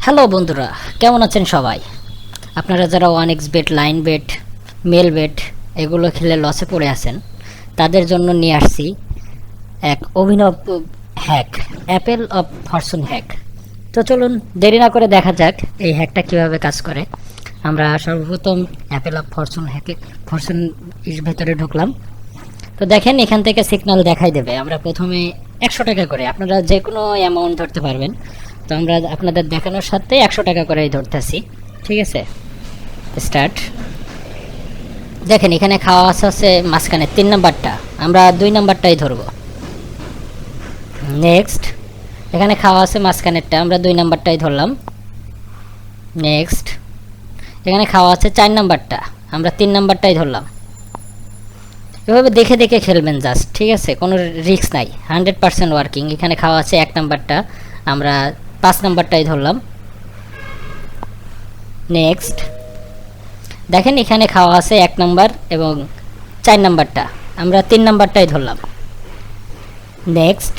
Hello বন্ধুরা, কেমন আছেন সবাই? আপনারা যারা 1xBet, line bet, mail bet এগুলো খেলে লসে পড়ে আছেন, তাদের জন্য নিয়ে আসছি এক অভিনব hack, Apple of Fortune hack. তো চলুন দেরি না করে দেখা যাক এই হ্যাকটা কিভাবে কাজ করে। আমরা সর্বপ্রথম অ্যাপেল অফ ফরচুন এর ভেতরে ঢুকলাম। তো দেখেন এখান থেকে সিগন্যাল দেখাই দেবে। আমরা প্রথমে 100 টাকা করে, আপনারা যে কোনো অ্যামাউন্ট ধরতে পারবেন। তো আমরা আপনাদের দেখানোর সাথে 100 টাকা করেই ধরতেছি, ঠিক আছে? স্টার্ট। দেখেন এখানে খাওয়া আছে মাঝখানে 3 নাম্বারটা, আমরা 2 নাম্বারটাই ধরবো। নেক্সট, এখানে খাওয়া আছে মাঝখানেরটা, আমরা 2 নাম্বারটাই ধরলাম। নেক্সট, এখানে খাওয়া আছে 4 নাম্বারটা, আমরা 3 নাম্বারটাই ধরলাম। এভাবে দেখে দেখে খেলবেন জাস্ট, ঠিক আছে? কোনো রিস্ক নাই, 100% ওয়ার্কিং। এখানে খাওয়া আছে 1 নাম্বারটা, আমরা 5 নাম্বারটাই ধরলাম। নেক্সট, দেখেন এখানে খাওয়া আছে 1 নাম্বার এবং 4 নাম্বারটা, আমরা 3 নাম্বারটাই ধরলাম। নেক্সট,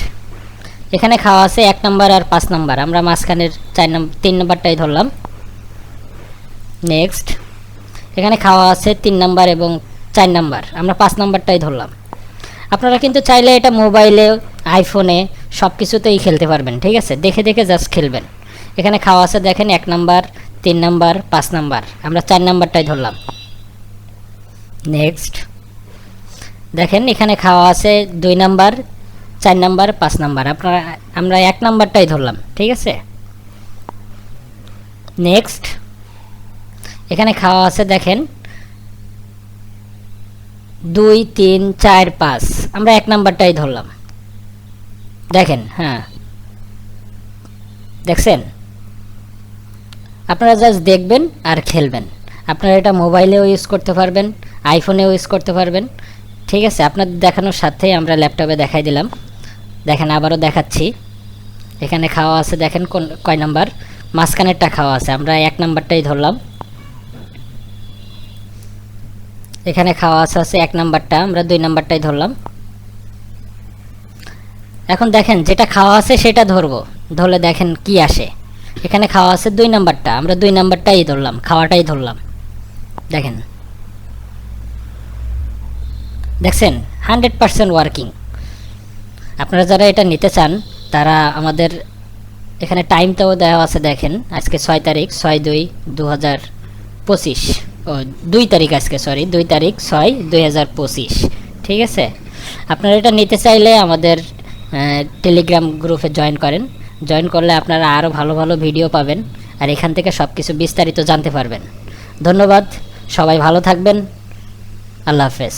এখানে খাওয়া আছে 1 নাম্বার আর 5 নাম্বার, আমরা মাঝখানের 3 নাম্বারটাই ধরলাম। নেক্সট, এখানে খাওয়া আছে 3 নাম্বার এবং 4 নাম্বার, আমরা 5 নাম্বারটাই ধরলাম। আপনারা কিন্তু চাইলে এটা মোবাইলে, আইফোনে সব কিছুতেই খেলতে পারবেন, ঠিক আছে? দেখে দেখে জাস্ট খেলবেন। এখানে খাওয়া আছে দেখেন 1 নাম্বার, 3 নাম্বার, 5 নাম্বার, আমরা 4 নাম্বারটাই ধরলাম। নেক্সট, দেখেন এখানে খাওয়া আছে 2 নাম্বার, 4 নাম্বার, 5 নাম্বার, আমরা 1 নাম্বারটাই ধরলাম, ঠিক আছে? নেক্সট, এখানে খাওয়া আছে দেখেন 2, 3, 4, 5, আমরা 1 নাম্বারটাই ধরলাম। দেখেন, হ্যাঁ দেখছেন? আপনারা জাস্ট দেখবেন আর খেলবেন। আপনারা এটা মোবাইলেও ইউজ করতে পারবেন, আইফোনেও ইউজ করতে পারবেন, ঠিক আছে? আপনাদের দেখানোর সাথেই আমরা ল্যাপটপে দেখাই দিলাম। দেখেন আবারও দেখাচ্ছি। এখানে খাওয়া আছে দেখেন কয় নাম্বার, মাঝখানেরটা খাওয়া আছে, আমরা 1 নাম্বারটাই ধরলাম। এখানে খাওয়া আছে 1 নাম্বারটা, আমরা 2 নাম্বারটাই ধরলাম। এখন দেখেন যেটা খাওয়া আছে সেটা ধরবো, ধরলে দেখেন কি আসে। এখানে খাওয়া আছে 2 নাম্বারটা, আমরা 2 নাম্বারটাই ধরলাম, খাওয়াটাই ধরলাম। দেখেন, দেখছেন 100% ওয়ার্কিং। আপনারা যারা এটা নিতে চান তারা আমাদের এখানে টাইমটাও দেওয়া আছে, দেখেন আজকে 6 তারিখ 6/2/2025, ও 2 তারিখ আজকে, সরি 2 তারিখ 6/2025, ঠিক আছে? আপনারা এটা নিতে চাইলে আমাদের টেলিগ্রাম গ্রুপে জয়েন করেন। জয়েন করলে আপনারা আরও ভালো ভালো ভিডিও পাবেন আর এখান থেকে সব কিছু বিস্তারিত জানতে পারবেন। ধন্যবাদ, সবাই ভালো থাকবেন, আল্লাহ হাফেজ।